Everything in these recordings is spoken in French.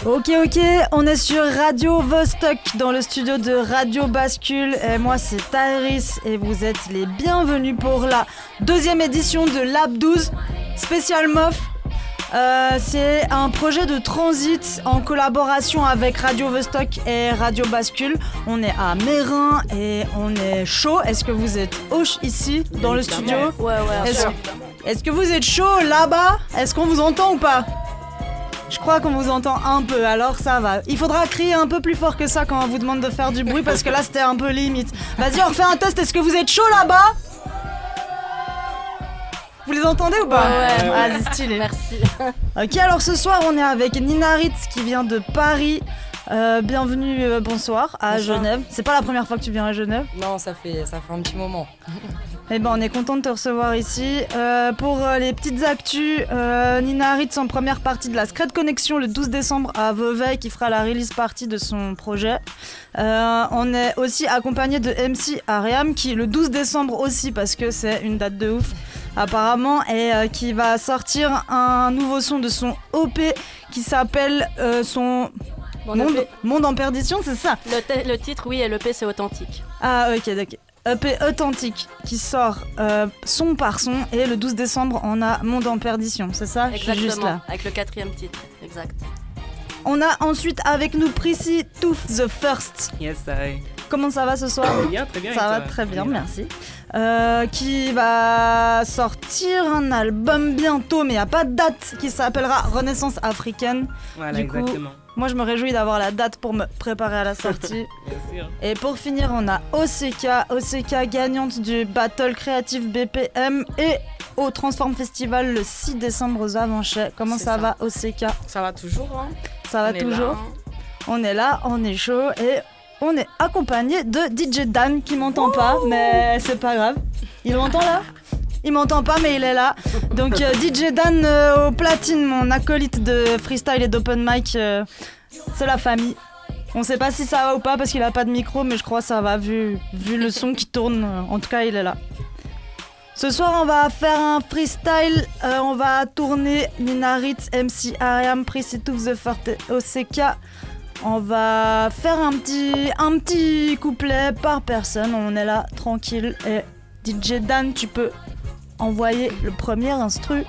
Ok, on est sur Radio Vostok dans le studio de Radio Bascule. Et moi c'est Tyrese et vous êtes les bienvenus pour la deuxième édition de Lab 12 spécial MOF. C'est un projet de transit en collaboration avec Radio Vostok et Radio Bascule. On est à Mérin et on est chaud. Est-ce que vous êtes hoche ici dans le studio? Ouais, Est-ce que vous êtes chaud là-bas? Est-ce qu'on vous entend ou pas? Je crois qu'on vous entend un peu, alors ça va. Il faudra crier un peu plus fort que ça quand on vous demande de faire du bruit parce que là c'était un peu limite. Vas-y, on refait un test. Est-ce que vous êtes chaud là-bas? Vous les entendez ou pas? Ouais. Vas-y, stylé. Merci. Ok, alors ce soir on est avec Nina Ritz qui vient de Paris. Bienvenue, bonsoir à Genève. C'est pas la première fois que tu viens à Genève? Non, ça fait un petit moment. Eh ben, on est content de te recevoir ici. Pour les petites actus, Nina Ritz en première partie de la Scred Connection le 12 décembre à Vevey qui fera la release party de son projet. On est aussi accompagné de MC Ariam qui le 12 décembre aussi parce que c'est une date de ouf apparemment et qui va sortir un nouveau son de son OP qui s'appelle son Monde en perdition, c'est ça? Le titre, oui, et l'EP, c'est authentique. Ah, ok. EP authentique qui sort son par son et le 12 décembre on a Monde en perdition, c'est ça? Exactement, Je suis juste là. avec le 4e titre, exact. On a ensuite avec nous Prissy Tooth the First. Yes, I. Comment ça va ce soir? Très bien. Ça va très bien, merci. Qui va sortir un album bientôt, mais il n'y a pas de date, qui s'appellera Renaissance africaine. Voilà, du coup, exactement. moi je me réjouis d'avoir la date pour me préparer à la sortie. Bien sûr. Et pour finir, on a OCK gagnante du Battle Creative BPM et au Transform Festival le 6 décembre aux Avanchais. Comment ça va OCK? Ça va toujours, hein? Ça va toujours. On est là, on est chaud et on est accompagné de DJ Dan qui m'entend pas, mais c'est pas grave. Il m'entend là? Il m'entend pas, mais il est là. Donc DJ Dan au platine, mon acolyte de freestyle et d'open mic, c'est la famille. On sait pas si ça va ou pas parce qu'il a pas de micro, mais je crois que ça va vu le son qui tourne. En tout cas, il est là. Ce soir, on va faire un freestyle. On va tourner Nina Ritz, MC Ariam, Prissy Tooth the First, OCK. On va faire un petit couplet par personne. On est là, tranquille. Et DJ Dan, tu peux envoyer le premier instru.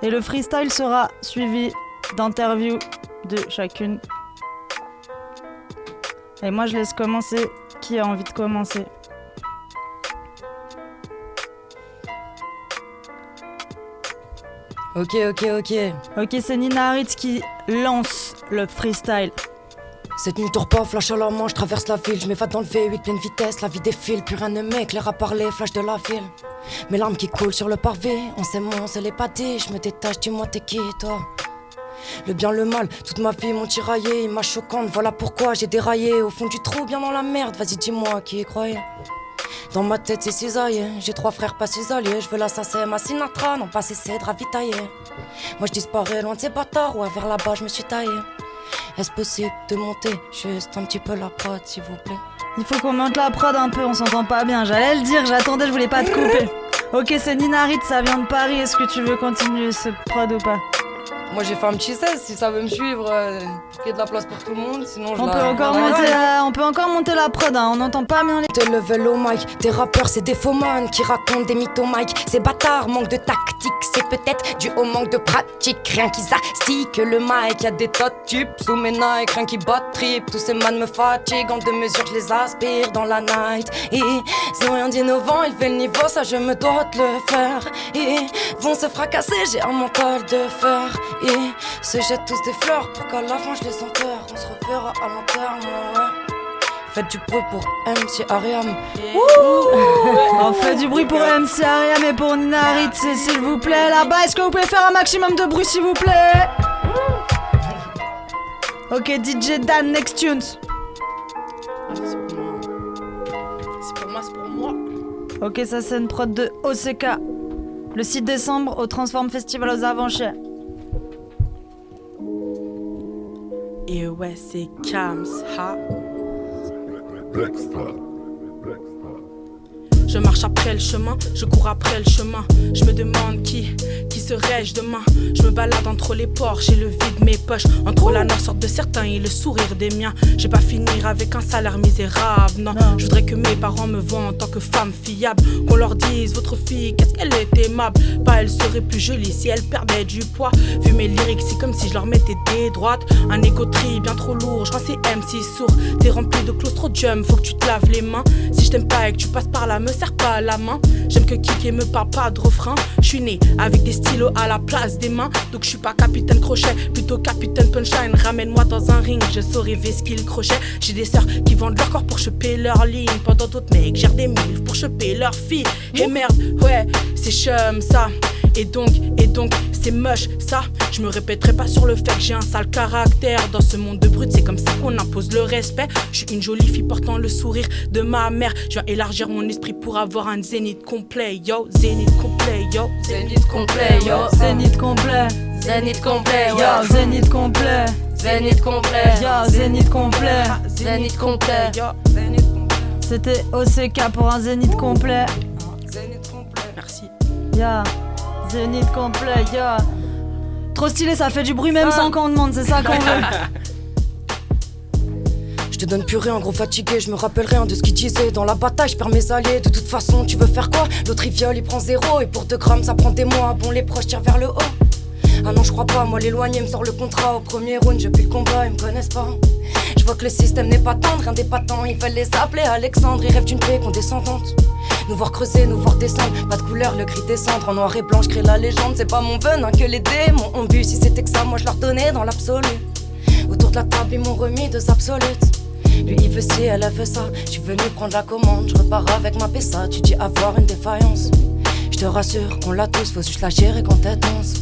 Et le freestyle sera suivi d'interviews de chacune. Et moi, je laisse commencer. Qui a envie de commencer? Ok. Ok, c'est Nina Ritz qui lance le freestyle. Cette nuit tourne pas, flash à la main, je traverse la ville, je m'évade dans le V8, pleine vitesse, la vie défile, plus rien ne m'éclaire à part les flashs de la ville. Mes larmes qui coulent sur le pavé, on s'est les pas dit, je me détache, dis-moi t'es qui toi? Le bien, le mal, toute ma vie m'ont tiraillé, image choquante, voilà pourquoi j'ai déraillé, au fond du trou, bien dans la merde, vas-y dis-moi qui y croyait. Dans ma tête c'est cisaillé, j'ai 3 frères pas cisaillés, je veux l'assassin, ma Sinatra, non pas cesser de ravitailler. Moi je disparais loin de ces bâtards, ouais vers là-bas je me suis taillé. Est-ce possible de monter juste un petit peu la prod s'il vous plaît? Il faut qu'on monte la prod un peu, on s'entend pas bien. J'allais le dire, j'attendais, je voulais pas te couper. Ok, c'est Nina Ritz, ça vient de Paris. Est-ce que tu veux continuer ce prod ou pas? Moi j'ai fait un petit 16 si ça veut me suivre, pour qu'il y ait de la place pour tout le monde, sinon je on peut encore monter la prod, hein. On n'entend pas bien les... Te level au mic, tes rappeurs c'est des faux man qui racontent des mythos mic. Ces bâtards manquent de tactique, c'est peut-être dû au manque de pratique. Rien qu'ils astiquent le mic, y'a des tas de types sous mes Nike, rien qui bat trip. Tous ces man me fatiguent, en 2 mesures je les aspire dans la night. Et ils ont rien d'innovant, ils veulent le niveau, ça je me dois de le faire. Et vont se fracasser, j'ai un mental de fer. Et se jettent tous des fleurs pour qu'à la fin je les enterre. On se reverra à l'enterrement, ouais. Faites du bruit pour MC Ariam. On fait du bruit pour MC Ariam et pour Nina Ritz, s'il vous plaît, là-bas. Est-ce que vous pouvez faire un maximum de bruit, s'il vous plaît? Ok, DJ Dan, next tunes. C'est pour moi. Ok, ça c'est une prod de OCK. Le 6 décembre au Transform Festival aux Avanchais. Et ouais, c'est Kams, ha. Je marche après le chemin, je cours après le chemin. Je me demande qui serai-je demain? Je me balade entre les porches et le vide mes poches. Entre la noirceur de certains et le sourire des miens. J'ai pas finir avec un salaire misérable, non. Je voudrais que mes parents me voient en tant que femme fiable. Qu'on leur dise, votre fille, qu'est-ce qu'elle est aimable. Pas elle serait plus jolie si elle perdait du poids. Vu mes lyrics, c'est comme si je leur mettais des droites. Un égo tri bien trop lourd, je crois c'est MC sourd. T'es rempli de claustrodium, faut que tu te laves les mains. Si je t'aime pas et que tu passes par là, me serre pas la main. J'aime que kicker me parle pas de refrain. Je suis né avec des stylos à la place des mains. Donc je suis pas capitaine crochet, plutôt capitaine punchline. Ramène-moi dans un ring, je saurais vesquille crochet. J'ai des sœurs qui vendent leur corps pour choper leur ligne. Pendant d'autres mecs gèrent des milles pour choper leur fille. Et merde, ouais, c'est chum ça. Et donc, c'est moche ça. Je me répéterai pas sur le fait que j'ai un sale caractère. Dans ce monde de brutes, c'est comme ça qu'on impose le respect. Je suis une jolie fille portant le sourire de ma mère. Je viens élargir mon esprit pour avoir un zénith complet. Yo, zénith complet, yo. Zénith complet, yo. Zénith complet. Zénith complet, Yo, yo. zénith complet. Zénith complet. Yo, zénith complet. Zénith complet. Yo, zénith complet. C'était OCK pour un zénith complet. Zénith complet. Merci. Ya, zénith complet, ya. Trop stylé, ça fait du bruit même sans qu'on demande, c'est ça qu'on veut. Je te donne plus rien, gros fatigué, je me rappelle rien de ce qu'il disait. Dans la bataille, je perds mes alliés, de toute façon, tu veux faire quoi? L'autre il viole, il prend 0, et pour 2 grammes, ça prend des mois. Bon, les proches tirent vers le haut. Ah non, je crois pas, moi l'éloigné me sort le contrat. Au premier round, j'ai plus le combat, ils me connaissent pas. Je vois que le système n'est pas tendre, rien d'épatant. Ils veulent les appeler Alexandre, ils rêvent d'une paix condescendante. Nous voir creuser, nous voir descendre. Pas de couleur, le gris des cendres. En noir et blanc, je crée la légende. C'est pas mon venin que les démons ont bu. Si c'était que ça, moi je leur donnais dans l'absolu. Autour de la table, ils m'ont remis 2 absolutes. Lui il veut ci, elle veut ça. Je suis venu prendre la commande, je repars avec ma PSA. Tu dis avoir une défaillance. Je te rassure, on l'a tous, faut juste la gérer quand elle danse.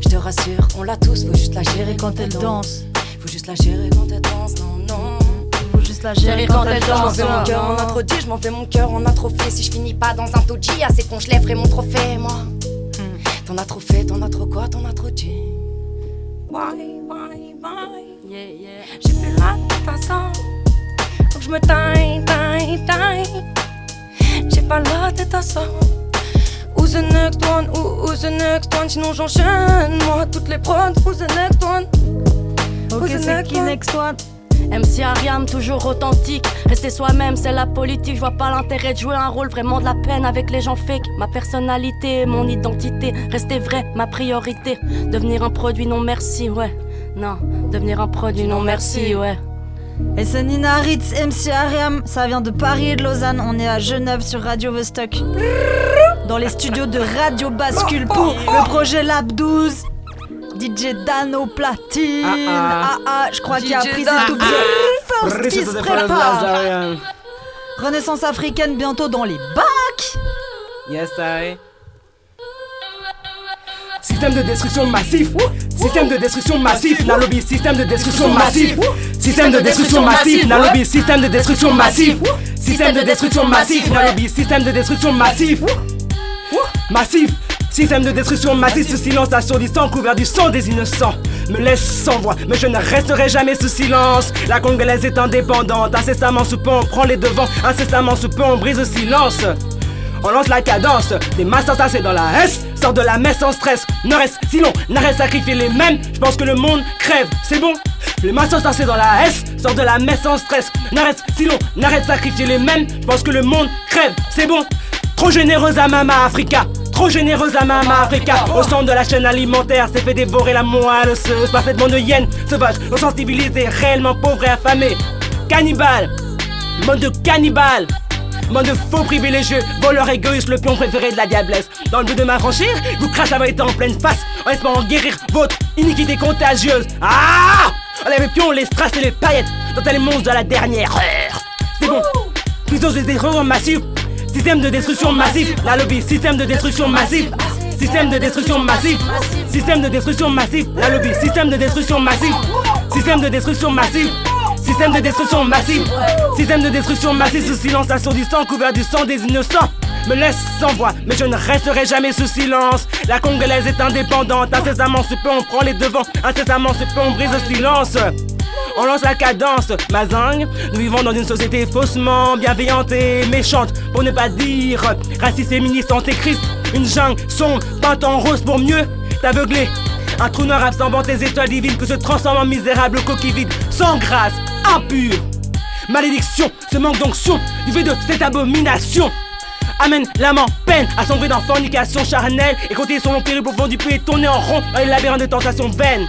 Je te rassure, on l'a tous, faut juste la gérer Quand elle danse, Faut juste la gérer quand elle danse, non, non. faut juste la gérer quand elle Je m'en danse. fais mon cœur, on a trop dit, je m'en fais mon cœur, on a trop fait. Si je finis pas dans un taudis, assez con, je lèverai mon trophée, moi. T'en as trop fait, t'en as trop quoi, t'en as trop dit. Why? Yeah, yeah. J'ai plus la tête à ça. Faut que je me taille. J'ai pas la tête à ça. Who's the next one? Who's the next one? Sinon j'enchaîne, moi, toutes les prods. Who's the next one? Ok, c'est qui next one? MC Ariam, toujours authentique. Rester soi-même, c'est la politique. Je vois pas l'intérêt de jouer un rôle, vraiment de la peine avec les gens fake. Ma personnalité, mon identité. Rester vrai, ma priorité. Devenir un produit, non merci, ouais. Non, devenir un produit, non merci, ouais. Et c'est Nina Ritz, MC Ariam. Ça vient de Paris et de Lausanne. On est à Genève sur Radio Vostok. Dans les studios de Radio Bascule pour le projet Lab 12. DJ Dan au platine. Je crois qu'il a pris ses doubles. First qui se prépare. Renaissance africaine bientôt dans les bacs. Yes, I. Système de destruction massif. Système de destruction massif. Nalobi, système de destruction massif. Système de destruction massif. Nalobi, système de destruction massif. Système de destruction massif. Nalobi, système de destruction massif. Massif. Système de destruction massif, ce silence assourdissant, couvert du sang des innocents, me laisse sans voix, mais je ne resterai jamais sous silence. La Congolaise est indépendante, incessamment sous peu on prend les devants, incessamment sous peu on brise le silence. On lance la cadence, des masses entassées dans la S, sort de la messe sans stress, ne reste, sinon, n'arrête sacrifier les mêmes, je pense que le monde crève, c'est bon. Les masses entassées dans la S, sort de la messe sans stress, n'arrête, sinon, n'arrête sacrifier les mêmes, je pense que le monde crève, c'est bon. Trop généreuse à Mama Africa. Trop généreuse à Mama Africa. Au centre de la chaîne alimentaire s'est fait dévorer la moelle osseuse par cette bande de hyènes sauvages, non sensibilisés, réellement pauvres et affamés. Cannibales, bande de cannibales, bande de faux privilégieux, voleurs égoïstes, le pion préféré de la diablesse. Dans le but de m'affranchir, vous crache la vérité en pleine face, en espérant guérir votre iniquité contagieuse. Ah! Enlève les pions, les strass et les paillettes, dont elle est monstre de la dernière heure. C'est bon, plutôt des erreurs massives. Système de destruction massif, la lobby, système de destruction massif. Système de destruction massif. Système de destruction massif, la lobby, système de destruction massif. Système de destruction massif. Système de destruction massif. Système de destruction massif, ce silence assourdissant, couvert du sang des innocents, me laisse sans voix, mais je ne resterai jamais sous silence. La Congolaise est indépendante, incessamment sous peu on prend les devants, incessamment sous peu on brise le silence. On lance la cadence, Mazingue. Nous vivons dans une société faussement bienveillante et méchante, pour ne pas dire raciste, féministe, antéchrist. Une jungle sombre, peinte en rose pour mieux t'aveugler. Un trou noir absorbant tes étoiles divines que se transforme en misérable coquille vide, sans grâce, impure. Malédiction, ce manque d'onction, du fait de cette abomination amène l'âme en peine à sombrer dans fornication charnelle et continuer son long périple au fond du puits et tourner en rond dans les labyrinthes de tentations vaines.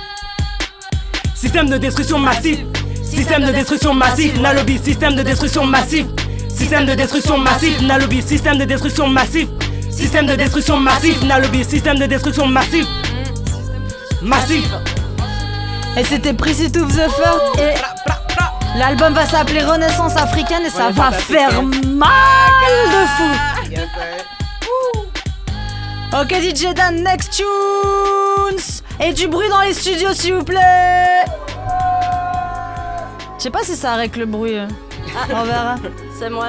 Système de destruction massif. Système de destruction massif, Nalobi, système de destruction massif. Système de destruction massif, Nalobi, système de destruction massif. Système de destruction massif, Nalobi, système de destruction massif. Massif. Et c'était Pretty to the First et l'album va s'appeler Renaissance africaine et ça va faire mal de fou. Ok DJ Dan, next tunes. Et du bruit dans les studios s'il vous plaît. Je sais pas si ça arrête le bruit. On verra. C'est moi.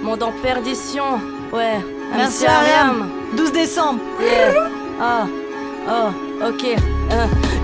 Monde en perdition. Ouais. Merci Ariam. 12 décembre. Yeah. Ok.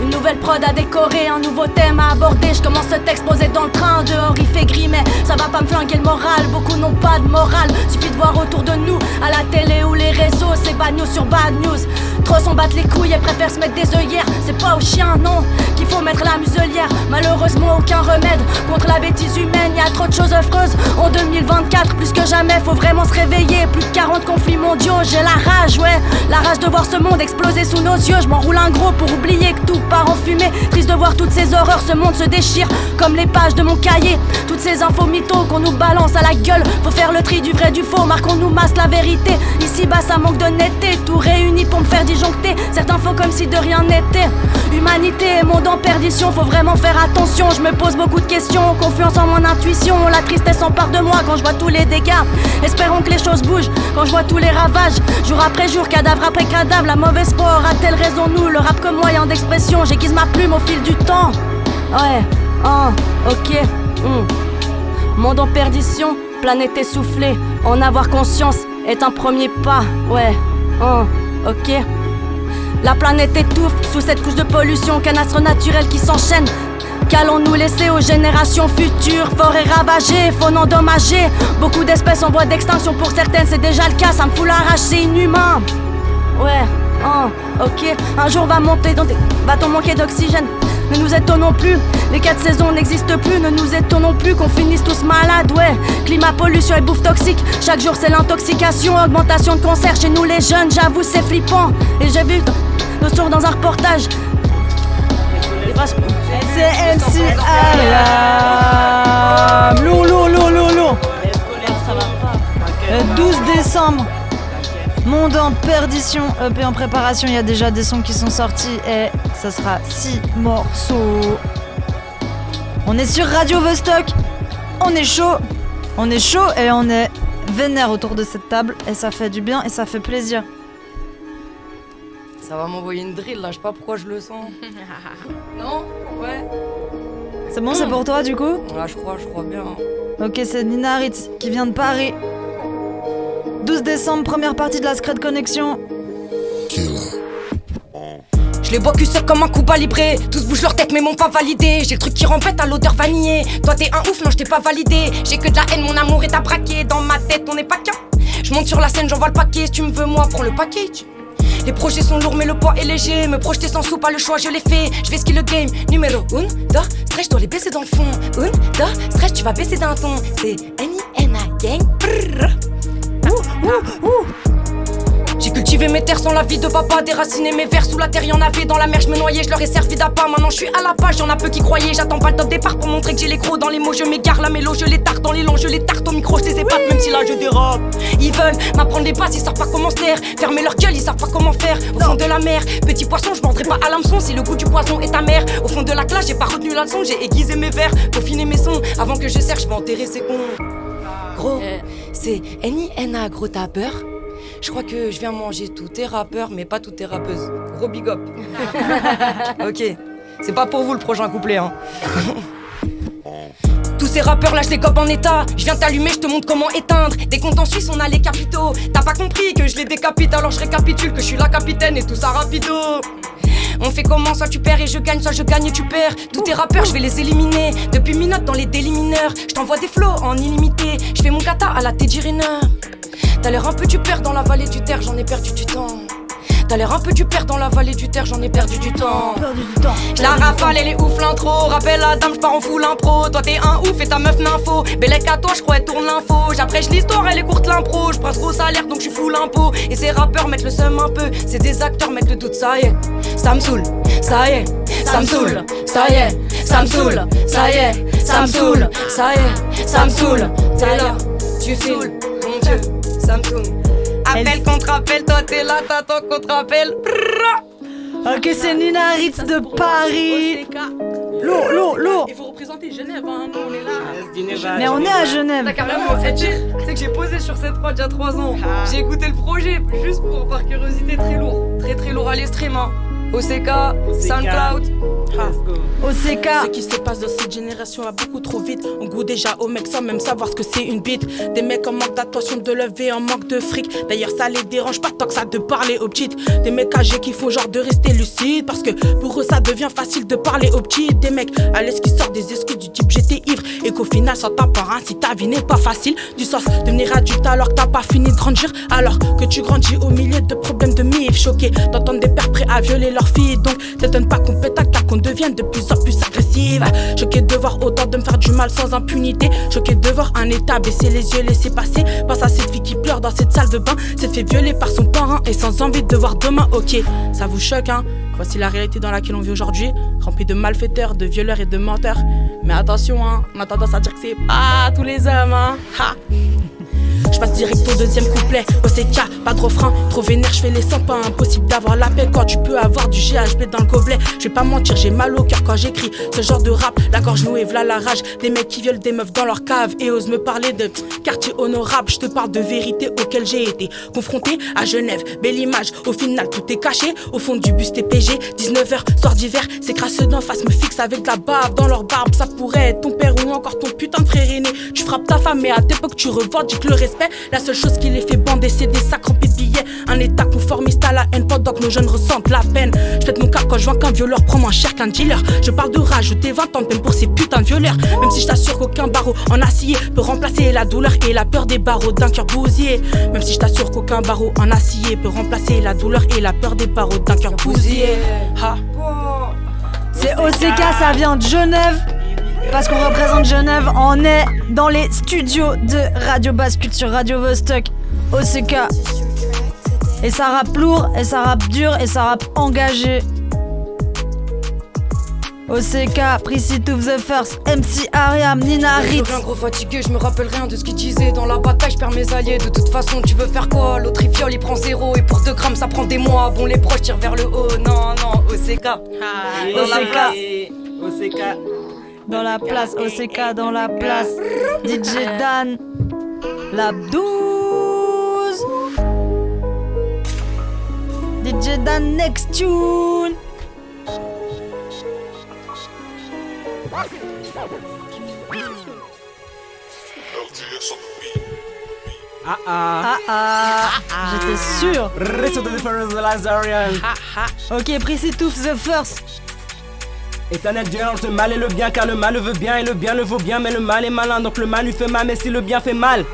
Une nouvelle prod à décorer, un nouveau thème à aborder. Je commence ce texte posé dans le train. Dehors il fait gris mais ça va pas me flinguer le moral. Beaucoup n'ont pas de morale. Suffit de voir autour de nous, à la télé ou les réseaux. C'est bad news sur bad news. Trop s'en battent les couilles et préfèrent se mettre des œillères. C'est pas aux chiens non qu'il faut mettre la muselière. Malheureusement aucun remède contre la bêtise humaine. Y'a trop de choses affreuses en 2024. Plus que jamais faut vraiment se réveiller. Plus de 40 conflits mondiaux. J'ai la rage, ouais, la rage de voir ce monde exploser sous nos yeux. Je m'enroule un gros pour oublier que tout part en fumée. Triste de voir toutes ces horreurs, ce monde se déchire comme les pages de mon cahier. Toutes ces infos mythos qu'on nous balance à la gueule. Faut faire le tri du vrai du faux, marquons nous masque la vérité. Ici bas ça manque d'honnêteté, tout réuni pour me faire disjoncter. Certains font comme si de rien n'était. Humanité et monde en perdition, faut vraiment faire attention. Je me pose beaucoup de questions, confiance en mon intuition. La tristesse s'empare de moi quand je vois tous les dégâts. Espérons que les choses bougent quand je vois tous les ravages. Jour après jour, cadavre après cadavre. La mauvaise foi a-t-elle raison nous? Le rap comme moyen d'expression, j'aiguise ma plume au fil du temps. Ouais, ok. Monde en perdition, planète essoufflée. En avoir conscience est un premier pas. Ouais, ok. La planète étouffe sous cette couche de pollution. Canastre naturel qui s'enchaîne. Qu'allons-nous laisser aux générations futures? Forêt ravagée, faune endommagée. Beaucoup d'espèces en voie d'extinction. Pour certaines c'est déjà le cas, ça me fout la rage, c'est inhumain. Ouais, ok. Un jour va-t-on manquer d'oxygène? Ne nous étonnons plus, les 4 saisons n'existent plus. Ne nous étonnons plus qu'on finisse tous malades, ouais. Climat, pollution et bouffe toxique. Chaque jour c'est l'intoxication, augmentation de cancer chez nous les jeunes. J'avoue c'est flippant. Et j'ai vu nos sourds dans un reportage. C'est MC Alam. Loulou. 12 décembre. Monde en perdition, EP en préparation. Il y a déjà des sons qui sont sortis et ça sera 6 morceaux. On est sur Radio Vostok. On est chaud et on est vénère autour de cette table. Et ça fait du bien et ça fait plaisir. Ça va m'envoyer une drill là, je sais pas pourquoi je le sens. Non? Ouais. C'est bon, c'est pour toi du coup? Là je crois bien. Ok, c'est Nina Ritz qui vient de Paris. 12 décembre, première partie de la Secret Connection. Je les vois que sec comme un coup libré. Tous bougent leur tête mais m'ont pas validé. J'ai le truc qui rembête à l'odeur vanillée. Toi t'es un ouf, non je t'ai pas validé. J'ai que de la haine, mon amour est à braquer. Dans ma tête on n'est pas qu'un. Je monte sur la scène, j'envoie le paquet. Si tu me veux moi, prends le package. Les projets sont lourds mais le poids est léger. Me projeter sans sous, pas le choix, je l'ai fait. Je vais skill le game, numéro 1, 2, stress, je dois les baisser dans le fond. 1, 2, stress, tu vas baisser d'un ton. C'est N-I-N-A gang. J'ai cultivé mes terres sans la vie de papa. Déraciné mes vers sous la terre, y'en avait dans la mer, je me noyais, je leur ai servi d'appât. Maintenant je suis à la page, y'en a peu qui croyaient. J'attends pas le top départ pour montrer que j'ai les crocs. Dans les mots je m'égare, la mélo je les tarte. Dans les longs je les tarte, au micro je les épate. Même si là je dérape. Ils veulent m'apprendre des bases, ils savent pas comment se taire. Fermer leur gueule, ils savent pas comment faire. Au fond de la mer, petit poisson, je mordrai pas à l'hameçon. Si le goût du poison est amer. Au fond de la classe, j'ai pas retenu la leçon. J'ai aiguisé mes vers, peaufiné mes sons. Avant que je serre, je vais enterrer ces cons. Gros, c'est N-I-N-A, gros tapeur. Je crois que je viens manger tous tes rappeurs, mais pas toutes tes rappeuses. Gros big up. Ok, c'est pas pour vous le prochain couplet, hein. Tous ces rappeurs là je les gobe en état. Je viens t'allumer, je te montre comment éteindre. Des comptes en Suisse on a les capitaux. T'as pas compris que je les décapite, alors je récapitule que je suis la capitaine et tout ça rapido. On fait comment, soit tu perds et je gagne, soit je gagne et tu perds. Tous tes rappeurs je vais les éliminer. Depuis Minote dans les délits mineurs. Je t'envoie des flows en illimité. Je fais mon kata à la Teddy Riner. T'as l'air un peu du père dans la vallée du Terre, j'en ai perdu du temps. T'as l'air un peu du père dans la vallée du Terre, j'en ai perdu du temps. J'la rafale, elle est ouf l'intro. Rappelle la dame, j'pars en full impro. Toi t'es un ouf et ta meuf n'info. Bellec à toi, j'crois elle tourne l'info. J'abrège l'histoire, elle est courte l'impro. J'prends gros salaire donc j'suis full impôt. Et ces rappeurs mettent le seum un peu. C'est des acteurs mettent le doute, ça y est. Ça me saoule, ça y est. Ça me saoule, ça y est. Ça me saoule, ça y est. Ça me saoule, ça y est. Ça me saoule, t'es là, tu saoules, mon Dieu, ça me saoule. Appel contre appel, toi t'es là, t'attends qu'on te rappelle. Ok, c'est Nina Ritz de Paris. Lourd. Il faut représenter Genève, hein. Nous on est là. Mais on est à Genève. T'as carrément fait dire, tu sais que j'ai posé sur cette prod il y a 3 ans. J'ai écouté le projet, juste par curiosité, très lourd. Très lourd à l'estream, hein. OCK, SoundCloud. OCK. Ce qui se passe dans cette génération va beaucoup trop vite. On goûte déjà aux mecs sans même savoir ce que c'est une bite. Des mecs en manque d'attention, de lever, en manque de fric. D'ailleurs ça les dérange pas tant que ça de parler aux petites. Des mecs âgés qui font genre de rester lucides, parce que pour eux ça devient facile de parler aux petites. Des mecs à l'aise qui sortent des excuses du type j'étais ivre, et qu'au final sans ta part si ta vie n'est pas facile. Du sens devenir adulte alors que t'as pas fini de grandir, alors que tu grandis au milieu de problèmes de mif. Choqué d'entendre des pères prêts à violer leurs filles, donc t'étonnes pas qu'on pète un cap, qu'on devienne de plus en plus agressive. Choqué de voir autant de me faire du mal sans impunité. Choqué de voir un état baisser les yeux, laisser passer. Pense à cette fille qui pleure dans cette salle de bain, s'est fait violer par son parent et sans envie de voir demain. Ok, ça vous choque hein. Voici la réalité dans laquelle on vit aujourd'hui, remplie de malfaiteurs, de violeurs et de menteurs. Mais attention hein, on a tendance à dire que c'est pas tous les hommes hein. Ha. Je passe direct au deuxième couplet. OCK, pas de refrain, trop vénère, je fais les 100 pas. Impossible d'avoir la paix quand tu peux avoir du GHB dans le gobelet. Je vais pas mentir, j'ai mal au cœur quand j'écris ce genre de rap. La gorge nouée, v'là la rage. Des mecs qui violent des meufs dans leur cave et osent me parler de quartier honorable. Je te parle de vérité auquel j'ai été confronté à Genève. Belle image, au final tout est caché. Au fond du bus TPG, 19h, soir d'hiver. Ces crasseux d'en face me fixent avec de la bave dans leur barbe. Ça pourrait être ton père ou encore ton putain de frère aîné. Tu frappes ta femme mais à l'époque tu revendiques le respect. La seule chose qui les fait bander c'est des sacs remplis de billets. Un état conformiste à la haine pendant que nos jeunes ressentent la peine. Je pète mon cap quand je vois qu'un violeur prend moins cher qu'un dealer. Je parle de rajouter 20 ans de peine pour ces putains de violeurs. Même si je t'assure qu'aucun barreau en acier peut remplacer la douleur et la peur des barreaux d'un cœur bousillé. Même si je t'assure qu'aucun barreau en acier peut remplacer la douleur et la peur des barreaux d'un cœur bousillé. Ha. C'est OCK, ça vient de Genève. Parce qu'on représente Genève, on est dans les studios de Radio Bascule sur Radio Vostok. OCK. Et ça rappe lourd, et ça rappe dur, et ça rappe engagé. OCK, Precit of the First, MC Ariam, Nina Ritz. Je reviens gros fatigué, je me rappelle rien de ce qu'il disait. Dans la bataille, je perds mes alliés. De toute façon, tu veux faire quoi? L'autre il viole, il prend 0. Et pour 2 grammes, ça prend des mois. Bon, les proches tirent vers le haut. Non, OCK. OCK. Dans la place, OCK dans la place. DJ Dan, la 12. DJ Dan, next tune. J'étais sûr. Ok, Precit of the First. Éternel Dieu entre le mal et le bien, car le mal le veut bien et le bien le vaut bien, mais le mal est malin, donc le mal lui fait mal, mais si le bien fait mal.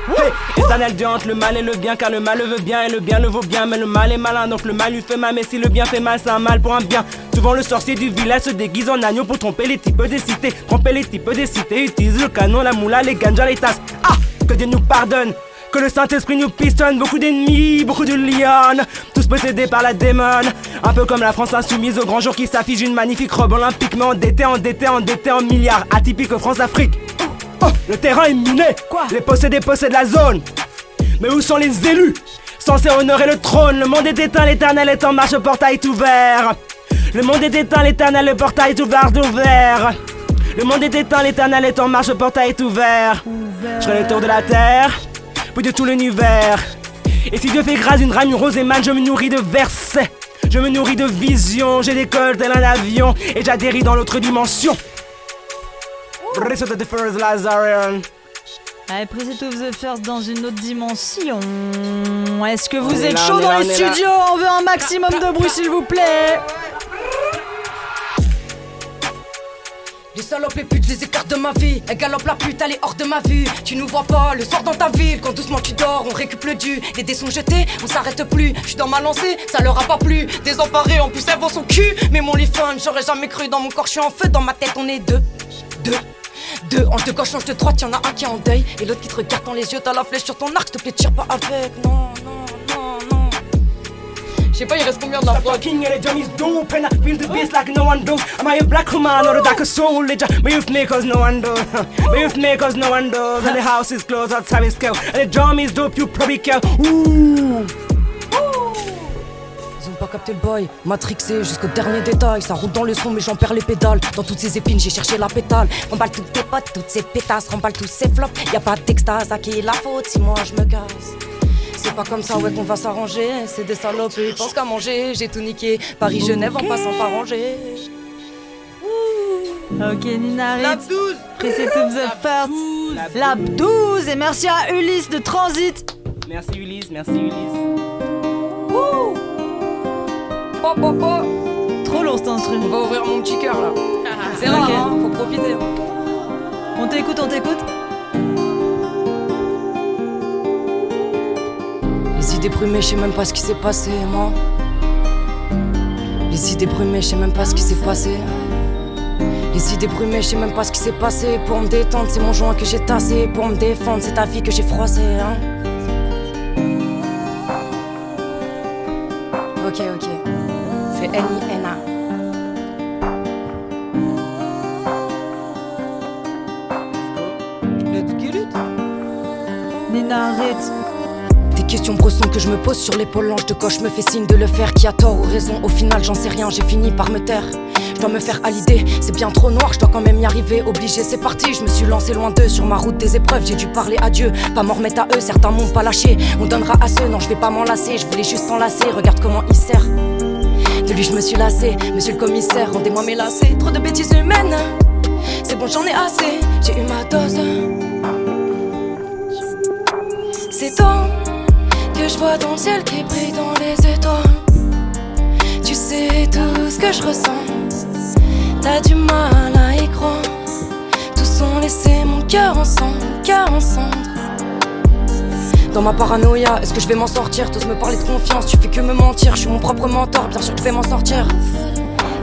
Hey, éternel Dieu entre le mal et le bien, car le mal le veut bien et le bien le vaut bien, mais le mal est malin, donc le mal lui fait mal, mais si le bien fait mal, c'est un mal pour un bien. Souvent le sorcier du village se déguise en agneau pour tromper les types des cités. Tromper les types des cités, utilise le canon, la moula, les ganja, les tasses. Ah, que Dieu nous pardonne. Que le Saint-Esprit nous pistonne, beaucoup d'ennemis, beaucoup de lions, tous possédés par la démone. Un peu comme la France insoumise au grand jour qui s'affiche une magnifique robe olympique, mais endetté en milliards, atypique France-Afrique. Oh, le terrain est miné, les possédés possèdent la zone. Mais où sont les élus, censés honorer le trône? Le monde est éteint, l'éternel est en marche, le portail est ouvert. Le monde est éteint, l'éternel, le portail est ouvert. Le monde est éteint, l'éternel est en marche, le portail est ouvert. Je ferai le tour de la terre, puis de tout l'univers. Et si Dieu fait grâce d'une rame, une rose émane, je me nourris de versets. Je me nourris de visions, j'ai décolle tel un avion et j'atterris dans l'autre dimension. Precit of the First Lazarian. Allez, Precit of the First dans une autre dimension. Est-ce que vous êtes chaud dans les studios? On veut un maximum de bruit s'il vous plaît. Les salopes et putes, je les écarte de ma vie. Elle galope la pute, elle est hors de ma vue. Tu nous vois pas le soir dans ta ville. Quand doucement tu dors, on récup le dû. Les dés sont jetés, on s'arrête plus. Je suis dans ma lancée, ça leur a pas plu. Désemparé, en plus elle vend son cul. Mais mon lit fun, j'aurais jamais cru. Dans mon corps, je suis en feu. Dans ma tête, on est deux. Ange de gauche, ange de droite, y'en a un qui est en deuil. Et l'autre qui te regarde dans les yeux, t'as la flèche sur ton arc. S'il te plaît, tire pas avec. Non. Je sais pas, il reste combien de la prod? King and the Johnny's dope and I feel the bass like no one does. Am I a black woman or a dark soul? My youth makers no one does. My youth makers no one does. And the house is closed outside in scale. And the drum is dope, you probably care. Ooh. Ils ont pas capté le boy, matrixé jusqu'au dernier détail. Ça roule dans le son mais j'en perds les pédales. Dans toutes ces épines j'ai cherché la pétale. Remballe toutes tes potes, toutes ces pétasses. Remballe tous ces flops, y'a pas d'extase. À qui est la faute si moi je me casse? C'est pas comme ça ouais qu'on va s'arranger. C'est des salopes et ils pensent qu'à manger. J'ai tout niqué, Paris-Genève en passant par Angers. Ok, Nina Ritz. Lab 12. Preset of the First. Lab 12. Et merci à Ulysse de Transit. Merci Ulysse, merci Ulysse. Trop lourd cet On instrument. va ouvrir mon petit cœur là. C'est rare, Ok. hein, faut profiter. On t'écoute. Les idées brumées, je sais même pas ce qui s'est passé, moi. Les idées brumées, je sais même pas ce qui s'est passé. Les idées brumées, je sais même pas ce qui s'est passé. Pour me détendre, c'est mon joint que j'ai tassé. Pour me défendre, c'est ta vie que j'ai froissé, hein. Ok. C'est N-I-N-A. Let's get it. Nina Ritz. Des questions bressons que je me pose sur l'épaule. L'ange de gauche me fait signe de le faire. Qui a tort ou raison? Au final, j'en sais rien, j'ai fini par me taire. Je dois me faire à l'idée, c'est bien trop noir, je dois quand même y arriver. Obligé, c'est parti, je me suis lancé loin d'eux. Sur ma route des épreuves, j'ai dû parler à Dieu. Pas m'en remettre à eux, certains m'ont pas lâché. On donnera à ceux, non je vais pas m'enlacer. Je voulais juste enlacer, regarde comment il sert. De lui je me suis lassé, monsieur le commissaire, rendez-moi mes lacets. Trop de bêtises humaines, c'est bon j'en ai assez. J'ai eu ma dose. C'est toi que je vois dans le ciel qui brille dans les étoiles. Tu sais tout ce que je ressens. T'as du mal à y croire. Tous ont laissé mon cœur en cendre. Dans ma paranoïa, est-ce que je vais m'en sortir? Tous me parler de confiance, tu fais que me mentir. Je suis mon propre mentor, bien sûr que je vais m'en sortir.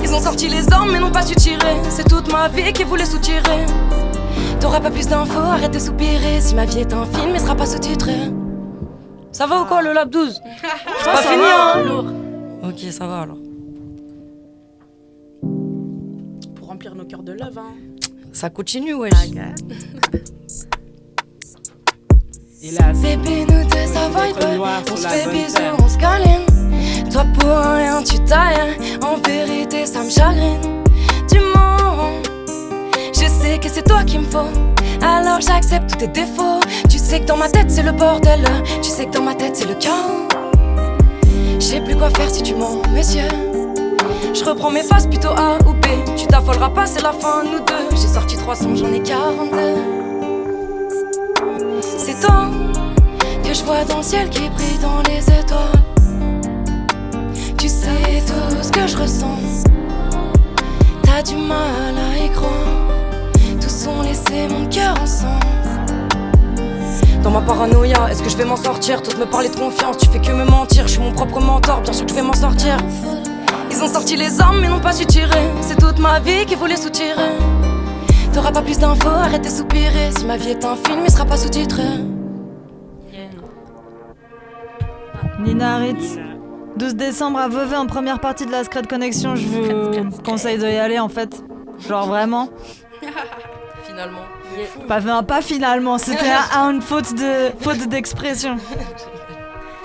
Ils ont sorti les armes mais n'ont pas su tirer. C'est toute ma vie qui voulait soutirer. T'auras pas plus d'infos, arrête de soupirer. Si ma vie est un film, elle sera pas sous-titrée. Ça va ou quoi le Lab 12? C'est pas fini hein? Lourd. Ok, ça va alors. Pour remplir nos cœurs de love, hein. Ça continue, wesh. Hélas, Bébé, nous deux, ça vibe. On se fait bisous, on se câline. Toi pour rien, tu tailles. En vérité, ça me chagrine. Tu mens. Je sais que c'est toi qu'il me faut. Alors j'accepte tous tes défauts. Tu sais que dans ma tête, c'est le bordel. Tu sais que dans ma tête, c'est le chaos. Je sais plus quoi faire si tu mens, monsieur. Je reprends mes phases plutôt A ou B. Tu t'affoleras pas, c'est la fin, nous deux. J'ai sorti 300, j'en ai 42. C'est toi que je vois dans le ciel qui brille dans les étoiles. Tu sais tout ce que je ressens. T'as du mal à y croire. Tous ont laissé mon cœur en sang. Dans ma paranoïa, est-ce que je vais m'en sortir? Tous me parler de confiance, tu fais que me mentir. Je suis mon propre mentor, bien sûr que je vais m'en sortir. Ils ont sorti les armes mais n'ont pas su tirer. C'est toute ma vie qui voulait soutirer. T'auras pas plus d'infos, arrête de soupirer. Si ma vie est un film, il sera pas sous-titré. Nina Ritz. 12 décembre à Vevey en première partie de la Secret Connection. Je vous conseille d'y aller en fait. Genre vraiment. Finalement. Pas finalement, c'était une faute d'expression.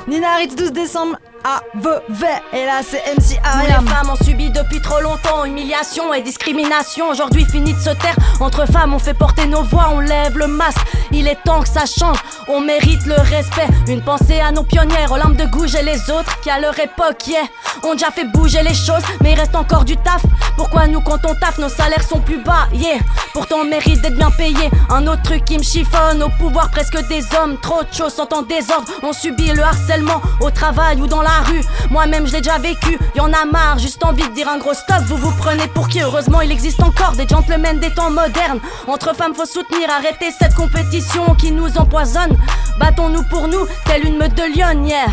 Nina Ritz, 12 décembre à Vevey. Et là, c'est MC Nous Ariam. les femmes ont subi depuis trop longtemps humiliation et discrimination. Aujourd'hui fini de se taire. Entre femmes on fait porter nos voix, on lève le masque. Il est temps que ça change, on mérite le respect. Une pensée à nos pionnières, aux lampes de gouge et les autres qui à leur époque, yeah, ont déjà fait bouger les choses. Mais il reste encore du taf. Pourquoi nous quand on taffe, nos salaires sont plus bas, yeah. Pourtant on mérite d'être bien payé. Un autre truc qui me chiffonne, au pouvoir presque des hommes. Trop de choses sont en désordre, on subit le harcèlement. harcèlement au travail ou dans la rue. Moi-même je l'ai déjà vécu, y'en a marre, juste envie de dire un gros stop. Vous vous prenez pour qui? Heureusement il existe encore des gentlemen des temps modernes. Entre femmes faut soutenir, arrêter cette compétition qui nous empoisonne. Battons-nous pour nous, telle une meute de lionnes, yeah.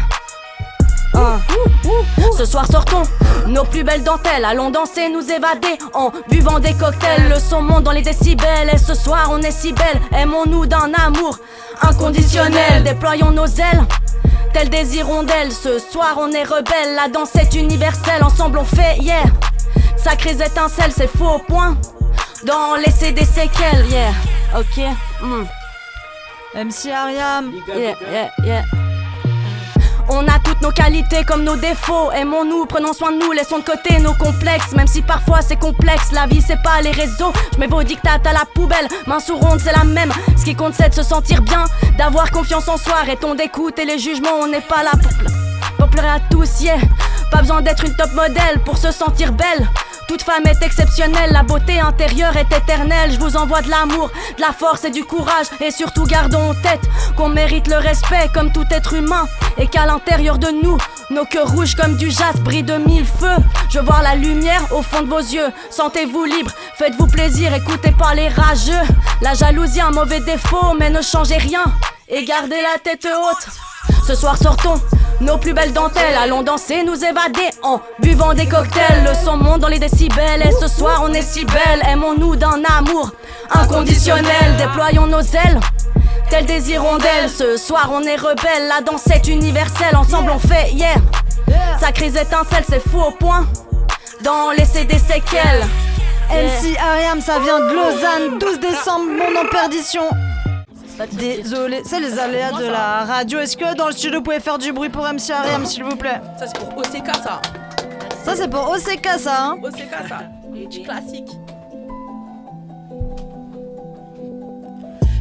Ce soir sortons nos plus belles dentelles, allons danser, nous évader en buvant des cocktails. Le son monte dans les décibels et ce soir on est si belle. Aimons-nous d'un amour inconditionnel, déployons nos ailes telles des hirondelles. Ce soir on est rebelles, la danse est universelle. Ensemble on fait, yeah, sacrées étincelles, c'est faux au point d'en laisser des séquelles, yeah, ok. MC Ariam, Yeah. On a toutes nos qualités comme nos défauts. Aimons-nous, prenons soin de nous, laissons de côté nos complexes. Même si parfois c'est complexe, la vie c'est pas les réseaux. Je mets vos dictates à la poubelle, main sous ronde c'est la même. Ce qui compte c'est de se sentir bien, d'avoir confiance en soi. Arrêtons d'écouter les jugements, on n'est pas là pour pleurer à tous, yeah. Pas besoin d'être une top modèle pour se sentir belle. Toute femme est exceptionnelle, la beauté intérieure est éternelle. Je vous envoie de l'amour, de la force et du courage. Et surtout gardons en tête qu'on mérite le respect comme tout être humain. Et qu'à l'intérieur de nous, nos cœurs rouges comme du jaspe brillent de mille feux. Je veux voir la lumière au fond de vos yeux. Sentez-vous libre, faites-vous plaisir, écoutez pas les rageux. La jalousie un mauvais défaut, mais ne changez rien et gardez la tête haute. Ce soir sortons nos plus belles dentelles, allons danser, nous évader en buvant des cocktails. Le son monte dans les décibels et ce soir on est si belle. Aimons-nous d'un amour inconditionnel, déployons nos ailes telles des hirondelles. Ce soir on est rebelles, la danse est universelle. Ensemble on fait, yeah, sacrées étincelles, c'est fou au point d'en laisser des séquelles. MC Ariam, ça vient de Lausanne, 12 décembre, Monde en perdition. Désolé, c'est les aléas de la radio. Est-ce que dans le studio vous pouvez faire du bruit pour MC Ariam s'il vous plaît? Ça c'est pour OCK ça. Ça c'est pour OCK ça hein. OCK ça, classique.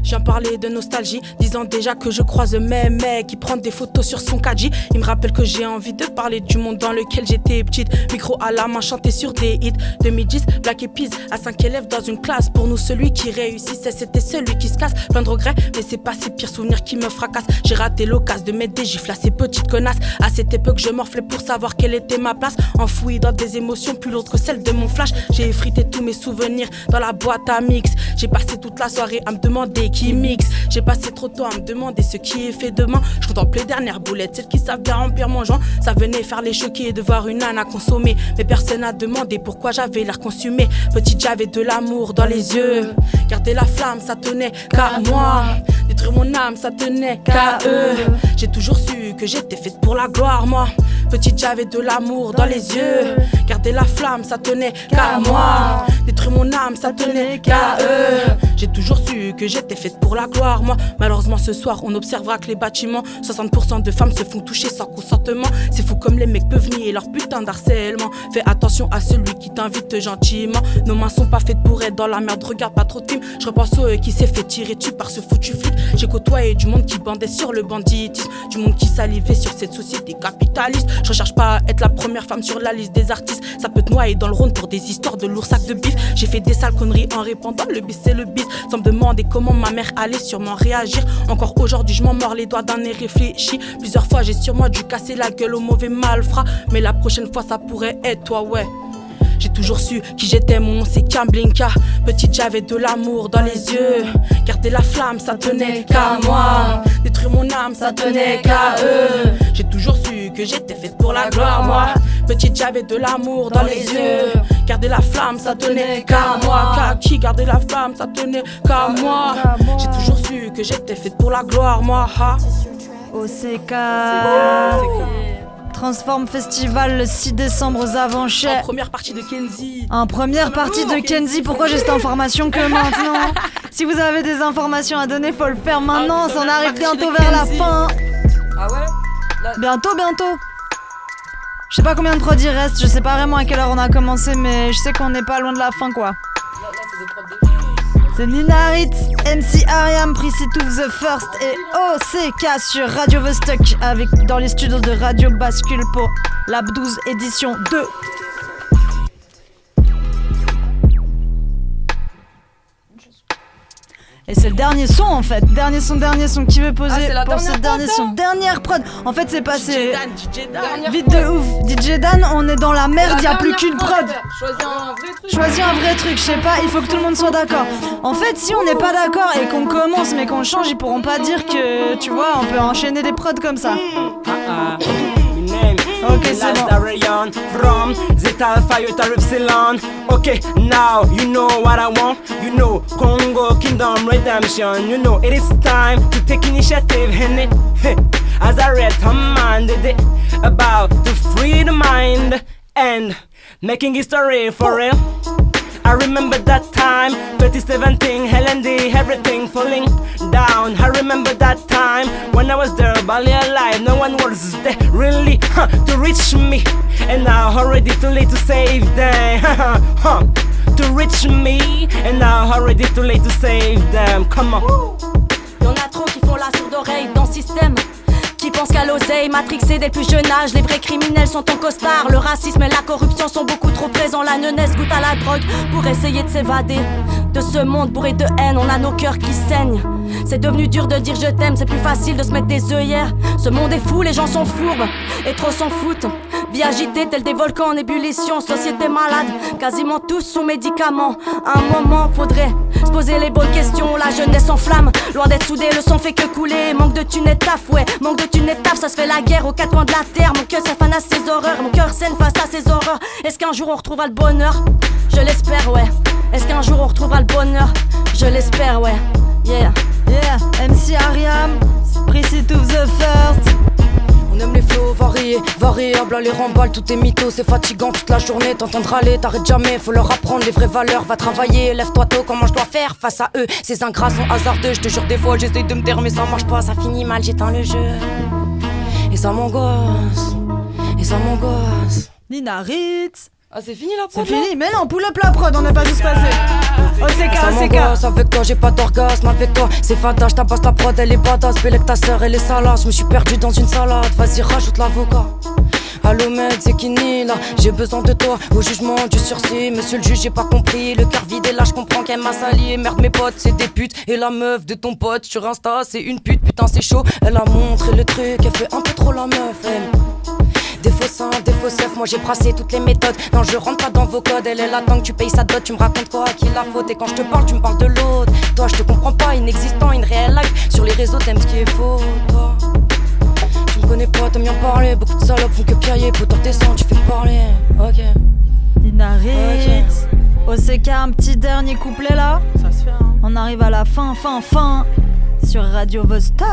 Je viens parler de nostalgie, disant déjà que je croise le même mec qui prend des photos sur son Kaji. Il me rappelle que j'ai envie de parler du monde dans lequel j'étais petite. Micro à la main, chanter sur des hits. 2010, Black Eyed à 5 élèves dans une classe. Pour nous, celui qui réussissait, c'était celui qui se casse. Plein de regrets, mais c'est pas ces pires souvenirs qui me fracassent. J'ai raté l'occasion de mettre des gifles à ces petites connasses. À cette époque, je morflais pour savoir quelle était ma place. Enfoui dans des émotions plus lourdes que celles de mon flash. J'ai effrité tous mes souvenirs dans la boîte à mix. J'ai passé toute la soirée à me demander qui mixe. J'ai passé trop de temps à me demander ce qui est fait demain. Je contemple les dernières boulettes, celles qui savent bien remplir mon joint. Ça venait faire les choquer de voir une âne à consommer. Mais personne n'a demandé pourquoi j'avais l'air consumé. Petite, j'avais de l'amour dans les yeux. Garder la flamme, ça tenait qu'à moi. Détruire mon âme, ça tenait qu'à eux. J'ai toujours su que j'étais faite pour la gloire, moi. Petite, j'avais de l'amour dans les yeux. Garder la flamme, ça tenait qu'à moi. Détruire mon âme, ça tenait qu'à eux. J'ai toujours su que j'étais faite pour la gloire, moi. Malheureusement ce soir on observera que les bâtiments 60% de femmes se font toucher sans consentement. C'est fou comme les mecs peuvent nier leur putain d'harcèlement. Fais attention à celui qui t'invite gentiment. Nos mains sont pas faites pour être dans la merde, regarde pas trop team. Je repense au qui s'est fait tirer dessus par ce foutu flic. J'ai côtoyé du monde qui bandait sur le banditisme, du monde qui salivait sur cette société capitaliste. Je recherche pas à être la première femme sur la liste des artistes. Ça peut te noyer dans le Rhône pour des histoires de lourds sacs de bif. J'ai fait des sales conneries en répandant le bis c'est le bis. Sans me demander comment ma mère allait sûrement réagir. Encore aujourd'hui je m'en mords les doigts d'un nez réfléchi. Plusieurs fois j'ai sûrement dû casser la gueule au mauvais malfrat. Mais la prochaine fois ça pourrait être toi, ouais. J'ai toujours su qui j'étais, mon nom c'est Kamblinka. Petite j'avais de l'amour dans les yeux. Garder la flamme ça tenait qu'à moi. Détruire mon âme ça tenait qu'à eux. J'ai toujours su que j'étais faite pour la gloire, moi. Petite j'avais de l'amour dans les yeux. Garder la flamme ça tenait qu'à moi. Qu'à qui garder la flamme ça tenait qu'à moi. J'ai toujours su que j'étais faite pour la gloire, moi. OCK Transform Festival le 6 décembre aux Avanchets. En première partie de Kenzie. En première partie de Kenzie. Pourquoi j'ai cette information que maintenant? Si vous avez des informations à donner, faut le faire maintenant. Ça en arrive bientôt vers la fin. Ah ouais? Bientôt. Je sais pas combien de prod il reste. Je sais pas vraiment à quelle heure on a commencé, mais je sais qu'on n'est pas loin de la fin, quoi. C'est Nina Ritz, MC Ariam, Prissy Tooth The First et OCK sur Radio Vostok dans les studios de Radio Bascule pour la 12 édition 2. Et c'est le dernier son en fait. Dernier son. Qui veut poser c'est la pour ce dernier son? Dernière prod. En fait, c'est passé DJ Dan. vite de ouf. DJ Dan, on est dans la merde, y a plus qu'une prod. Choisis un vrai truc, je sais pas, il faut que tout le monde soit d'accord. En fait, si on n'est pas d'accord et qu'on commence mais qu'on change, ils pourront pas dire que, tu vois, on peut enchaîner des prods comme ça. Ok, c'est bon. From Zeta Fire to Epsilon. Okay, now you know what I want. You know Congo Kingdom Redemption. You know it is time to take initiative in it. As I read commanded it about to free the mind and making history for real. I remember that time, 2017, LND, everything falling down. I remember that time when I was there, barely alive. No one was there really to reach me, and now already too late to save them. To reach me, and now already too late to save them. Come on. Y'en a trop qui font la sourde oreille dans le système, qui pensent qu'à l'oseille, matrixés dès le plus jeune âge. Les vrais criminels sont en costard. Le racisme et la corruption sont beaucoup trop présents. La jeunesse goûte à la drogue pour essayer de s'évader de ce monde bourré de haine. On a nos cœurs qui saignent. C'est devenu dur de dire je t'aime, c'est plus facile de se mettre des œillères. Ce monde est fou, les gens sont fourbes et trop s'en foutent. Vie agitée telle des volcans en ébullition. Société malade, quasiment tous sous médicaments. À un moment faudrait se poser les bonnes questions. La jeunesse en flamme, loin d'être soudée, le sang fait que couler. Manque de thunes et taf, ouais, manque de thunes et taf. Ça se fait la guerre aux quatre coins de la terre. Mon cœur s'affane à ses horreurs, mon cœur saigne face à ses horreurs. Est-ce qu'un jour on retrouvera le bonheur? Je l'espère, ouais. Est-ce qu'un jour on retrouvera le bonheur? Je l'espère, ouais. Yeah. Yeah, MC Ariam, Precede of the First. On aime les flots variés, variables, les remballes, tout est mytho, c'est fatigant toute la journée, t'entends râler, t'arrêtes jamais, faut leur apprendre les vraies valeurs, va travailler, lève-toi tôt, comment je dois faire face à eux, ces ingrats sont hasardeux, je te jure des fois j'essaye de me taire mais ça marche pas, ça finit mal, j'éteins le jeu, et ça m'angoisse, Nina Ritz. Ah c'est fini la prod? C'est fini, mais non, pull up la prod, on n'est pas tous passés. Ça OCK. m'angoisse avec toi, j'ai pas d'orgasme avec toi. C'est fada, j'tabasse ta prod, elle est badass. Belle que ta sœur, elle est salace. Je me suis perdu dans une salade, vas-y rajoute l'avocat. Allô mec, c'est Kini là, j'ai besoin de toi. Au jugement du sursis, monsieur le juge, j'ai pas compris. Le cœur vide et là, je comprends qu'elle m'a sali. Et merde, mes potes, c'est des putes. Et la meuf de ton pote sur Insta, c'est une pute. Putain, c'est chaud, elle a montré le truc. Elle fait un peu trop la meuf, elle. Des faux seins, des faux seufs, moi j'ai brassé toutes les méthodes. Non, je rentre pas dans vos codes, elle est là tant que tu payes sa dot. Tu me racontes quoi, à qui la faute? Et quand je te parle, tu me parles de l'autre. Toi, je te comprends pas, inexistant, une réelle life. Sur les réseaux, t'aimes ce qui est faux, toi. Tu me connais pas, t'aimes bien parler. Beaucoup de salopes font que piailler, pour descendre, tu fais parler. Ok. Nina Ritz. OCK, un petit dernier couplet là. Ça se fait, hein. On arrive à la fin. Sur Radio Vostok.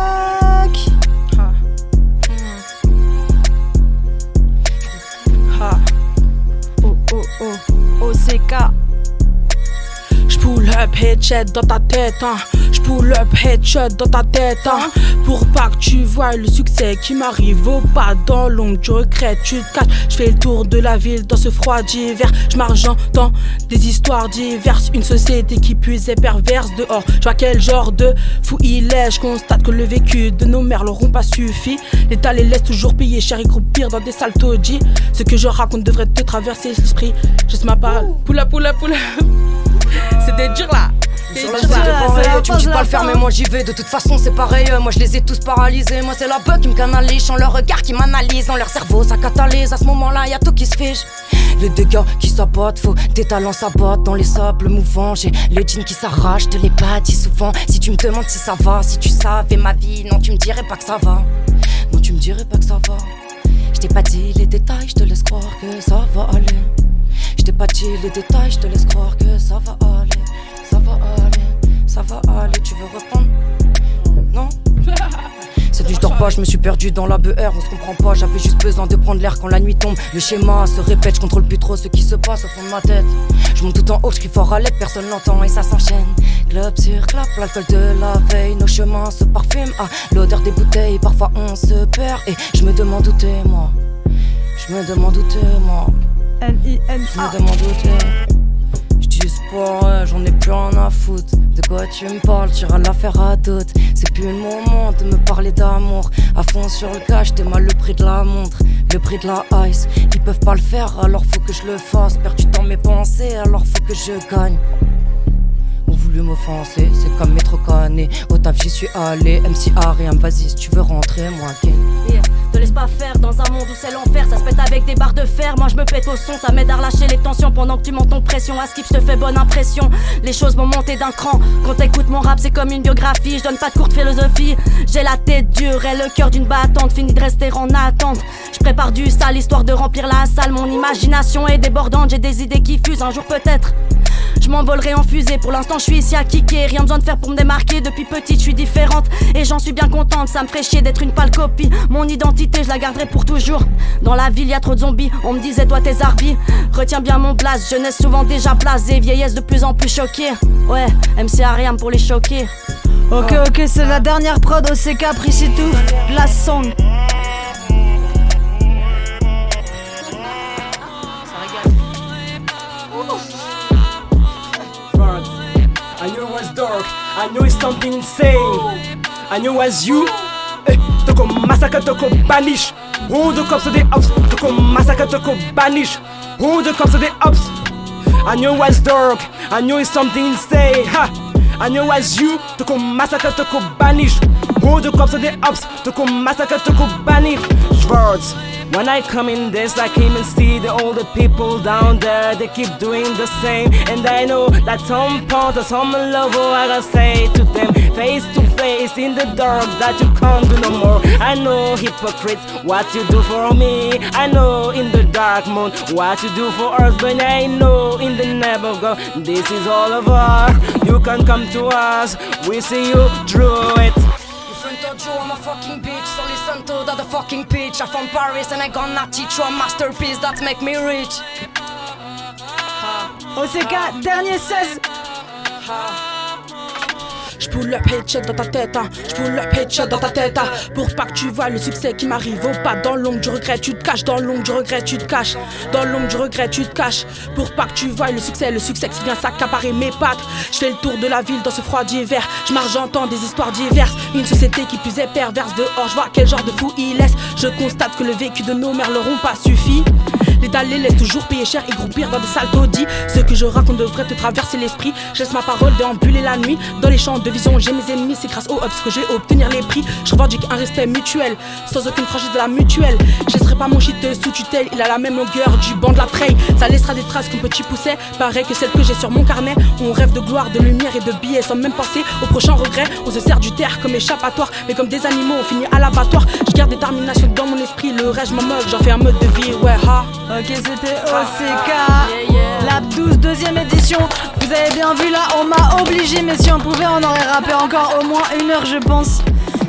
OCK. J'pull up headshot dans ta tête, hein. J'pull up headshot dans ta tête, hein. Pour pas que tu vois le succès qui m'arrive au pas dans l'ombre du regret, tu te caches. J'fais le tour de la ville dans ce froid d'hiver. J'marche dans des histoires diverses. Une société qui puise et perverse dehors. J'vois quel genre de fou il est. J'constate que le vécu de nos mères leur ont pas suffi. L'État les laisse toujours payer cher et groupir dans des salles taudis. Ce que je raconte devrait te traverser l'esprit. Juste ma parole. Pull up. C'était dur là. Sur la suite de pareil, tu me dis pas le faire mais moi j'y vais. De toute façon c'est pareil, moi je les ai tous paralysés. Moi c'est la bug qui me canalise, sans leur regard qui m'analyse. Dans leur cerveau ça catalyse, à ce moment là y'a tout qui se fiche. Les dégâts qui sabotent, faut des talents sabotent. Dans les sables mouvants, j'ai les jeans qui s'arrachent. Je te l'ai pas dit souvent, si tu me demandes si ça va. Si tu savais ma vie, non tu me dirais pas que ça va. Non tu me dirais pas que ça va. Je t'ai pas dit les détails, je te laisse croire que ça va aller. Je t'ai pas dit les détails, je te laisse croire que ça va aller. Ça va aller, tu veux reprendre? Non? Cette nuit je dors pas, je me suis perdu dans la BR, on se comprend pas, j'avais juste besoin de prendre l'air quand la nuit tombe. Le schéma se répète, je contrôle plus trop ce qui se passe au fond de ma tête. Je monte tout en haut, je crie fort à l'aide, personne l'entend et ça s'enchaîne. Club sur club, l'alcool de la veille, nos chemins se parfument à l'odeur des bouteilles, parfois on se perd et je me demande où t'es moi. Je me demande où t'es moi. N-I-N-A. Je me demande où t'es. J'dis sport, j'en ai plus rien à foutre. De quoi tu me parles, t'iras l'affaire à d'autres. C'est plus le moment de me parler d'amour. À fond sur le cash, t'es mal le prix de la montre, le prix de la ice. Ils peuvent pas le faire, alors faut que je le fasse. Perdu dans mes pensées, alors faut que je gagne. On vous voulu m'offenser, c'est comme métro cané. Au taf j'y suis allé, MC Ariam, vas-y si tu veux rentrer, moi again. Yeah. Te laisse pas faire dans un monde où c'est l'enfer. Ça se pète avec des barres de fer, moi je me pète au son. Ça m'aide à relâcher les tensions pendant que tu montes ton pression. À skip je te fais bonne impression, les choses vont monter d'un cran. Quand t'écoutes mon rap c'est comme une biographie. Je donne pas de courte philosophie, j'ai la tête dure et le cœur d'une battante. Fini de rester en attente, je prépare du sale histoire de remplir la salle. Mon imagination est débordante, j'ai des idées qui fusent. Un jour peut-être je m'envolerai en fusée, pour l'instant je suis ici à kicker. Rien besoin de faire pour me démarquer, depuis petite je suis différente. Et j'en suis bien contente, ça me ferait chier d'être une pâle copie. Mon identité je la garderai pour toujours. Dans la ville y a trop de zombies, on me disait toi t'es Zarbi. Retiens bien mon blase, jeunesse souvent déjà blasée. Vieillesse de plus en plus choquée, ouais, MC Ariam pour les choquer. Ok, c'est la dernière prod OCK, Prissy tout, la song. I knew it was dark, I knew it's something insane. I knew it was you. Toko massacre, toko banish. Who the cops of the ops? Toko massacre, toko banish. Who the cops of the ops? I knew it was dark, I knew it's something insane. Ha! I knew it was you. Toko massacre, toko banish. Who the cops of the ops? Toko massacre, toko banish. Schwartz. When I come in this, I came and see the older people down there. They keep doing the same, and I know that some point or some love, I gotta say to them, face to face in the dark, that you can't do no more. I know hypocrites, what you do for me. I know in the dark moon, what you do for us. But I know in the name of God, this is all over. You can come to us, we see you through it. Joe, I'm a fucking bitch, so listen to the fucking pitch. I'm from Paris and I gonna teach you a masterpiece that make me rich. OCK, dernier 16. J'pull up headshot dans ta tête, hein. J'pull up headshot dans ta tête, hein. Pour pas que tu vois le succès qui m'arrive au pas. Dans l'ombre du regret tu te caches, dans l'ombre du regret tu te caches. Dans l'ombre du regret tu te caches. Pour pas que tu vois le succès qui vient s'accaparer mes pattes. J'fais le tour de la ville dans ce froid d'hiver. J'marche, j'entends des histoires diverses. Une société qui plus est perverse. Dehors j'vois quel genre de fou il laisse. Je constate que le vécu de nos mères leur ont pas suffi. L'État les laisse toujours payer cher et groupir dans des salles taudis. Ce que je raconte devrait te traverser l'esprit. Je laisse ma parole déambuler la nuit. Dans les champs de vision, j'ai mes ennemis. C'est grâce aux ups que je vais obtenir les prix. Je revendique un respect mutuel, sans aucune franchise de la mutuelle. Je laisserai pas mon shit sous tutelle. Il a la même longueur du banc de la treille. Ça laissera des traces qu'un petit pousset. Pareil que celle que j'ai sur mon carnet. On rêve de gloire, de lumière et de billets sans même penser au prochain regret. On se sert du terre comme échappatoire. Mais comme des animaux, on finit à l'abattoir. Je garde détermination dans mon esprit. Le reste, je m'en moque, j'en fais un mode de vie. Ouais, ha. Ok, c'était OCK, Lab 12, deuxième édition. Vous avez bien vu là, on m'a obligé, mais si on pouvait, on aurait rappé encore au moins 1 heure, je pense.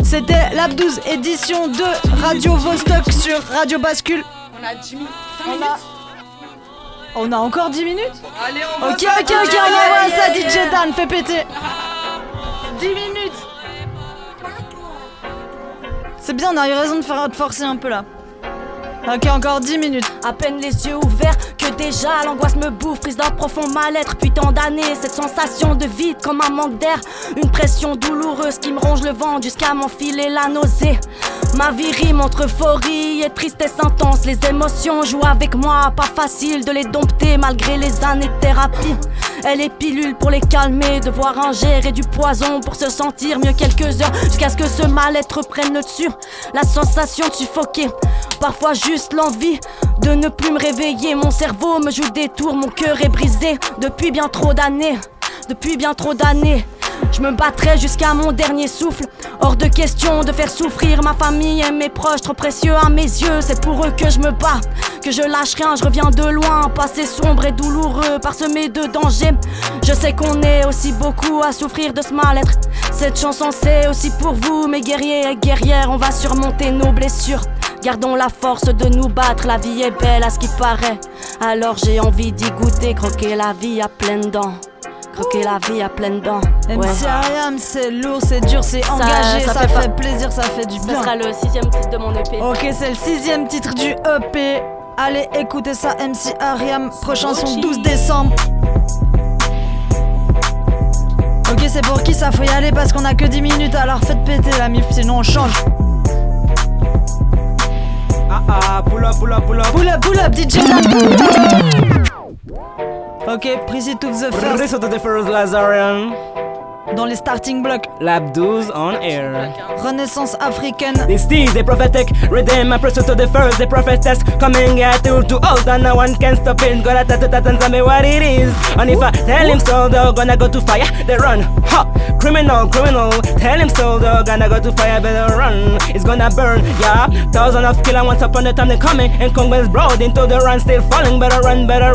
C'était Lab 12, édition de Radio Vostok sur Radio Bascule. On a 10 minutes. On a encore 10 minutes. Allez, on Ok, on envoie ça, DJ Dan, fais péter. 10 minutes. C'est bien, on a eu raison de forcer un peu là. Ok, encore 10 minutes. À peine les yeux ouverts que déjà l'angoisse me bouffe. Prise d'un profond mal-être, puis tant d'années. Cette sensation de vide comme un manque d'air. Une pression douloureuse qui me ronge le ventre jusqu'à m'enfiler la nausée. Ma vie rime entre euphorie et tristesse intense. Les émotions jouent avec moi, pas facile de les dompter malgré les années de thérapie. Elle est pilule pour les calmer, devoir ingérer du poison pour se sentir mieux quelques heures. Jusqu'à ce que ce mal-être prenne le dessus. La sensation de suffoquer, parfois juste l'envie de ne plus me réveiller. Mon cerveau me joue des tours, mon cœur est brisé depuis bien trop d'années. Je me battrai jusqu'à mon dernier souffle. Hors de question de faire souffrir ma famille et mes proches, trop précieux à mes yeux. C'est pour eux que je me bats, que je lâche rien. Je reviens de loin, passé sombre et douloureux, parsemé de dangers. Je sais qu'on est aussi beaucoup à souffrir de ce mal-être. Cette chanson c'est aussi pour vous, mes guerriers et guerrières. On va surmonter nos blessures. Gardons la force de nous battre, la vie est belle à ce qui paraît. Alors j'ai envie d'y goûter, croquer la vie à pleines dents. Croquer la vie à pleines dents. MC Ariam, c'est lourd, c'est dur, c'est engagé, ça fait plaisir, ça fait du bien. Ce sera le 6e titre de mon EP. Ok, c'est le 6e titre du EP. Allez, écoutez ça, MC Ariam, prochain son 12 décembre. Ok, c'est pour qui ça? Faut y aller parce qu'on a que 10 minutes, alors faites péter la mif, sinon on change. Pull up. Pull up, DJ Dan. Ok, Preset of the First. Preset of the First Lazarian. Dans les starting blocks. Lab 12 on air. Renaissance africaine. This is the prophetic rhythm and Preset of the First, the prophetess coming at you to old and no one can stop it. Gonna tell me what it is. And if I tell him so, they're gonna go to fire, they run. Ha! Criminal. Tell him so, they're gonna go to fire, better run. It's gonna burn, yeah. Thousands of killers once upon a time they coming, and Congress brought into the run, still falling. Better run. Gonna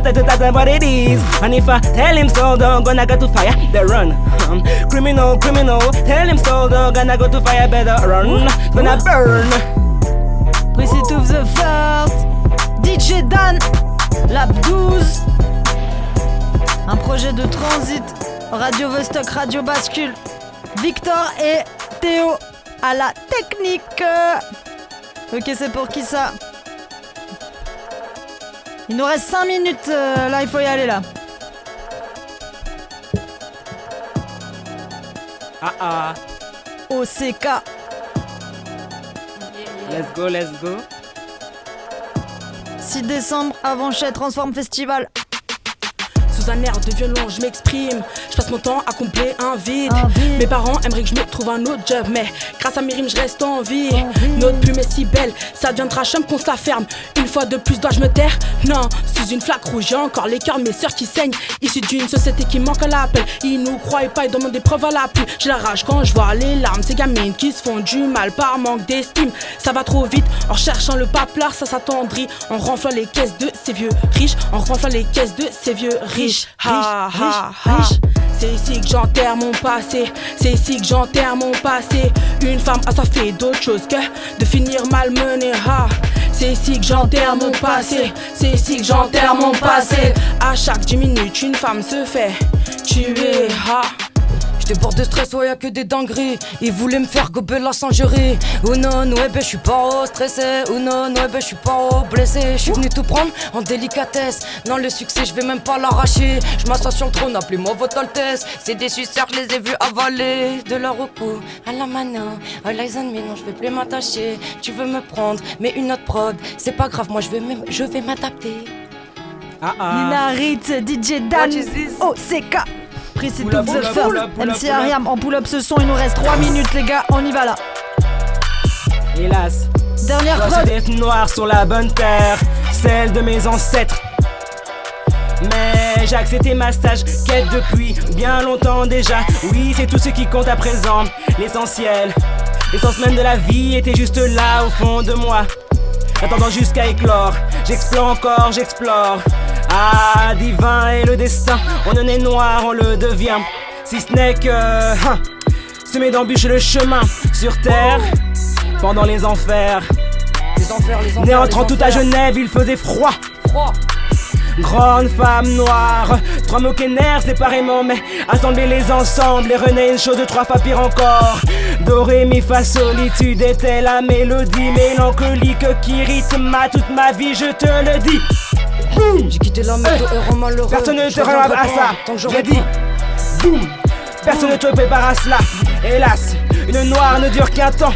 tell what it is. And if I tell him so, they're gonna go to fire, they run. Criminal. Tell him so, they're gonna go to fire, better run. Gonna burn. Preset of the First. DJ Dan. Lab 12. Un projet de transit. Radio Vostok, Radio Bascule. Victor et Théo à la technique. Ok, c'est pour qui ça? Il nous reste 5 minutes. Là, il faut y aller là. OCK. Let's go. 6 décembre, Avanchet Transform Festival. Sous un air de violon, je m'exprime. Je passe mon temps à combler un vide. Mes parents aimeraient que je me trouve un autre job, mais grâce à mes rimes, je reste en vie. Notre plume est si belle, ça deviendra chum qu'on se la ferme. Une fois de plus, dois-je me taire? Non, sous une flaque rouge, j'ai encore les cœurs de mes sœurs qui saignent. Issus d'une société qui manque à l'appel. Ils nous croient pas, ils demandent des preuves à l'appui. J'ai la rage quand je vois les larmes, ces gamines qui se font du mal par manque d'estime. Ça va trop vite, en recherchant le paplard, ça s'attendrit. En renflant les caisses de ces vieux riches, en renflant les caisses de ces vieux riches. Riche. C'est ici que j'enterre mon passé. Une femme a soif d'autre chose que de finir malmenée. C'est ici que j'enterre mon passé. À chaque 10 minutes, une femme se fait tuer. J'déborde de stress, ouais y'a que des dingueries. Ils voulaient me faire gober la singerie. Oh non, ouais ben j'suis pas au stressé. Oh non, ouais ben j'suis pas au blessé. J'suis venu tout prendre en délicatesse. Non, le succès j'vais même pas l'arracher. J'm'assois sur le trône, appelez-moi votre altesse. C'est des suceurs, j'les ai vus avaler. De leur cou à la mano, all eyes on me, non j'vais plus m'attacher. Tu veux me prendre, mais une autre prod. C'est pas grave, moi je vais m'adapter. Nina Ritz, DJ Dan, OCK. Preset of the First, MC Ariam en pull-up ce son, il nous reste 3 minutes les gars, on y va là. Hélas, dernière prod. D'être noir sur la bonne terre, celle de mes ancêtres. Mais j'ai accepté ma stage quête depuis bien longtemps déjà. Oui, c'est tout ce qui compte à présent, l'essentiel. L'essence même de la vie était juste là au fond de moi. Attendant jusqu'à éclore, j'explore. Ah, divin est le destin, on en est noir, on le devient. Si ce n'est que semer d'embûches le chemin sur terre, pendant les enfers. Né entrant tout à Genève, il faisait froid. Grande femme noire, 3 mots nerfs séparément, mais assembler les ensemble et renaît une chose de 3 fois pire encore. Do, ré, mi, fa, solitude était la mélodie mélancolique qui rythme toute ma vie, je te le dis. Boum. J'ai quitté la méthode héros malheureux. Personne ne te rêve à ça, j'ai dit. Boum. Personne ne te prépare à cela. Hélas, une noire ne dure qu'un temps.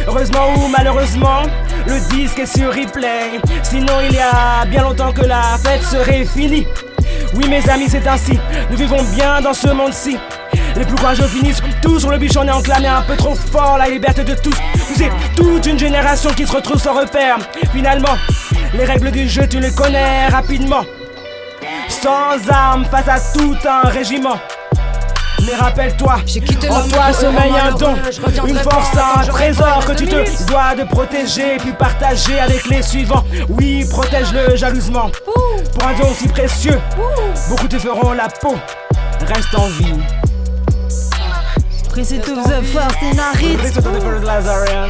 Heureusement ou malheureusement, le disque est sur replay. Sinon il y a bien longtemps que la fête serait finie. Oui mes amis, c'est ainsi, nous vivons bien dans ce monde-ci. Les plus courageux finissent tous sur le bûcher, on est enclamé un peu trop fort la liberté de tous. C'est toute une génération qui se retrouve sans repère. Finalement, les règles du jeu tu les connais rapidement. Sans armes face à tout un régiment. Mais rappelle-toi, en toi sommeil un don, une force, un trésor que tu te dois de protéger puis partager avec les suivants. Oui, protège-le jalousement. Pour un don aussi précieux, beaucoup te feront la peau. Reste en vie. Preset of the First, Nina Ritz. Preset of the First Lazarian.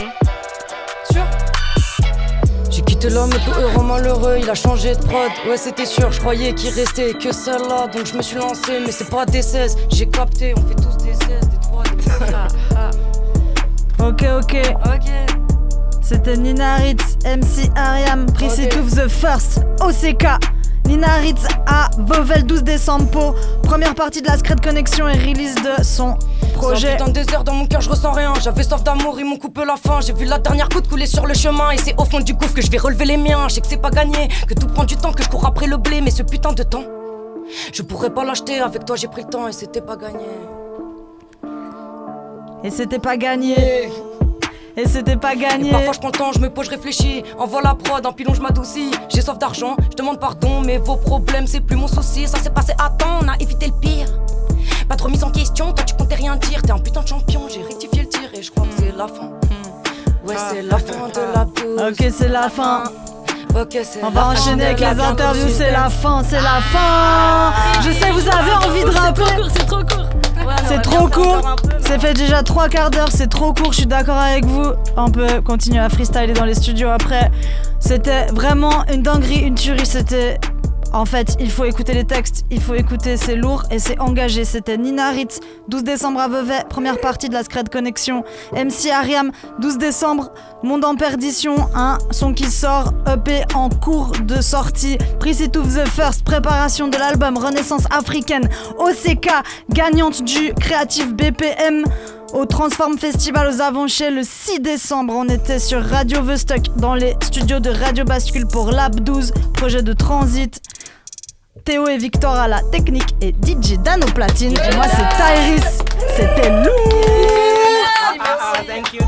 J'ai quitté l'homme tout héros malheureux, il a changé de prod. Ouais c'était sûr, je croyais qu'il restait que celle-là. Donc je me suis lancé, mais c'est pas des 16. J'ai capté, on fait tous des 16, des 3, des Ok. C'était Nina Ritz, MC Ariam, Preset of the First, OCK. Nina Ritz à Vauvel, 12 décembre pour première partie de la Secret Connection et release de son projet. C'est un désert dans mon cœur, je ressens rien. J'avais soif d'amour, ils m'ont coupé la faim. J'ai vu la dernière goutte couler sur le chemin. Et c'est au fond du gouffre que je vais relever les miens. Je sais que c'est pas gagné, que tout prend du temps, que je cours après le blé. Mais ce putain de temps, je pourrais pas l'acheter. Avec toi j'ai pris le temps et c'était pas gagné. Et c'était pas gagné. Et c'était pas gagné. Et parfois je prends le temps, je me pose, je réfléchis. Envoie la prod, en pilon je m'adoucis. J'ai soif d'argent, je demande pardon. Mais vos problèmes c'est plus mon souci. Ça s'est passé à temps, on a évité le pire. Pas de remise en question, toi tu comptais rien dire. T'es un putain de champion, j'ai rectifié le tir. Et je crois que c'est la fin. Ouais c'est la fin de la pause. Ok c'est la fin. Ok, on va enchaîner avec les interviews, c'est la fin, c'est la fin. Je sais vous avez envie de rapper. C'est trop court. C'est trop court. C'est fait déjà 3 quarts d'heure, c'est trop court, je suis d'accord avec vous. On peut continuer à freestyler dans les studios après. C'était vraiment une dinguerie, une tuerie, c'était... En fait, il faut écouter les textes, il faut écouter, c'est lourd et c'est engagé. C'était Nina Ritz, 12 décembre à Vevey, première partie de la Secret Connection. MC Ariam, 12 décembre, Monde en perdition, un son qui sort, EP en cours de sortie. Precede to the First, préparation de l'album Renaissance africaine. OCK, gagnante du Creative BPM. Au Transform Festival aux Avonchais le 6 décembre, on était sur Radio Vostok dans les studios de Radio Bascule pour Lab 12, projet de Transit. Théo et Victor à la technique et DJ Dan au platine. Et moi c'est Tyrese, c'était lourd. Thank you.